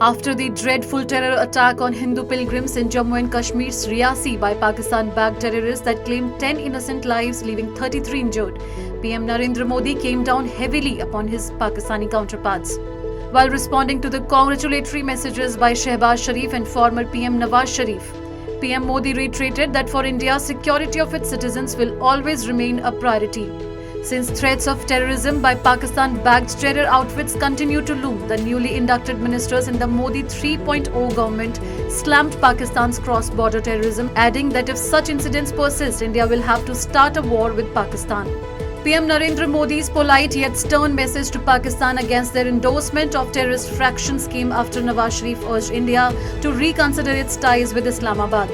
After the dreadful terror attack on Hindu pilgrims in Jammu and Kashmir's Riyasi by Pakistan-backed terrorists that claimed 10 innocent lives, leaving 33 injured, PM Narendra Modi came down heavily upon his Pakistani counterparts. While responding to the congratulatory messages by Shehbaz Sharif and former PM Nawaz Sharif, PM Modi reiterated that for India, security of its citizens will always remain a priority. Since threats of terrorism by Pakistan-backed terror outfits continue to loom, the newly inducted ministers in the Modi 3.0 government slammed Pakistan's cross-border terrorism, adding that if such incidents persist, India will have to start a war with Pakistan. PM Narendra Modi's polite yet stern message to Pakistan against their endorsement of terrorist fractions came after Nawaz Sharif urged India to reconsider its ties with Islamabad.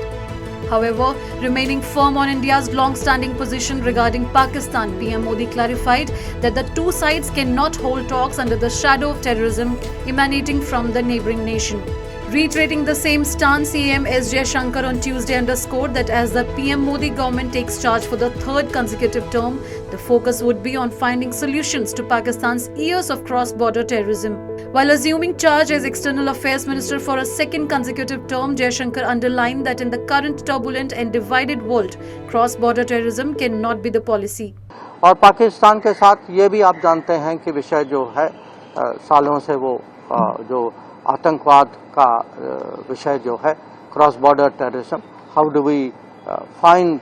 However, remaining firm on India's long-standing position regarding Pakistan, PM Modi clarified that the two sides cannot hold talks under the shadow of terrorism emanating from the neighbouring nation. Reiterating the same stance, CM S. Jaishankar on Tuesday underscored that as the PM Modi government takes charge for the third consecutive term, the focus would be on finding solutions to Pakistan's years of cross-border terrorism. While assuming charge as External Affairs Minister for a second consecutive term, Jaishankar underlined that in the current turbulent and divided world, cross-border terrorism cannot be the policy. और पाकिस्तान के साथ ये भी आप जानते हैं कि विषय जो है सालों से वो जो आतंकवाद का विषय जो है cross border terrorism, how do we find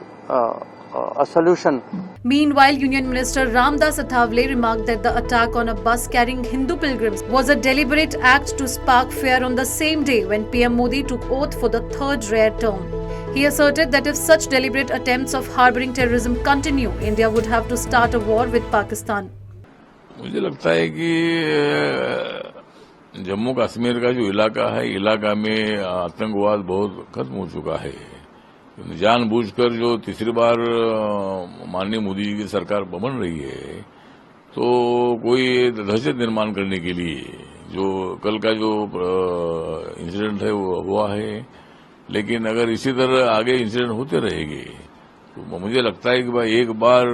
a solution. Meanwhile, Union Minister Ramdas Athavale remarked that the attack on a bus carrying Hindu pilgrims was a deliberate act to spark fear on the same day when PM Modi took oath for the third rare term. He asserted that if such deliberate attempts of harboring terrorism continue, India would have to start a war with Pakistan. मुझे लगता है कि जम्मू कश्मीर का जो इलाका है, इलाका में आतंकवाद बहुत खत्म हो चुका है। जानबूझकर जो तीसरी बार माननीय मोदी जी की सरकार बन रही है, तो कोई दहशत निर्माण करने के लिए जो कल का जो इंसिडेंट है वो हुआ है, लेकिन अगर इसी तरह आगे इंसिडेंट होते रहेंगे तो मुझे लगता है कि भाई एक बार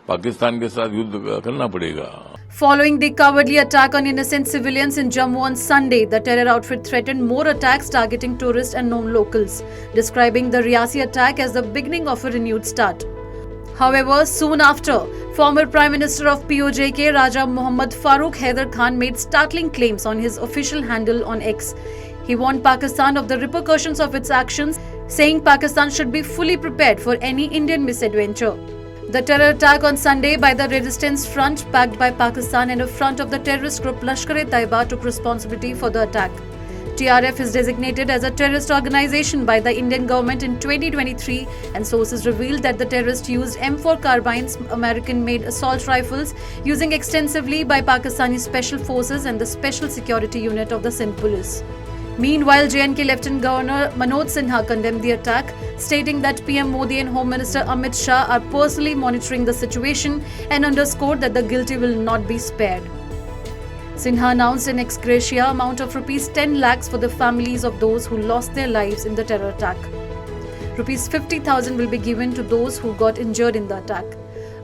पाकिस्तान के साथ युद्ध करना पड़ेगा. Following the cowardly attack on innocent civilians in Jammu on Sunday, the terror outfit threatened more attacks targeting tourists and known locals, describing the Riyasi attack as the beginning of a renewed start. However, soon after, former Prime Minister of POJK Raja Mohammad Farooq Haider Khan made startling claims on his official handle on X. He warned Pakistan of the repercussions of its actions, saying Pakistan should be fully prepared for any Indian misadventure. The terror attack on Sunday by the Resistance Front, backed by Pakistan and a front of the terrorist group Lashkar-e-Taiba, took responsibility for the attack. TRF is designated as a terrorist organization by the Indian government in 2023, and sources revealed that the terrorists used M4 carbines, American-made assault rifles, using extensively by Pakistani Special Forces and the Special Security Unit of the Sindh Police. Meanwhile, J&K Lieutenant Governor Manoj Sinha condemned the attack, stating that PM Modi and Home Minister Amit Shah are personally monitoring the situation and underscored that the guilty will not be spared. Sinha announced an ex gratia amount of Rs 10 lakhs for the families of those who lost their lives in the terror attack. Rs 50,000 will be given to those who got injured in the attack.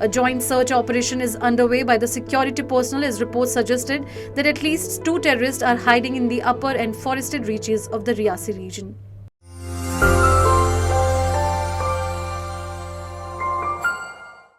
A joint search operation is underway by the security personnel as reports suggested that at least 2 terrorists are hiding in the upper and forested reaches of the Riyasi region.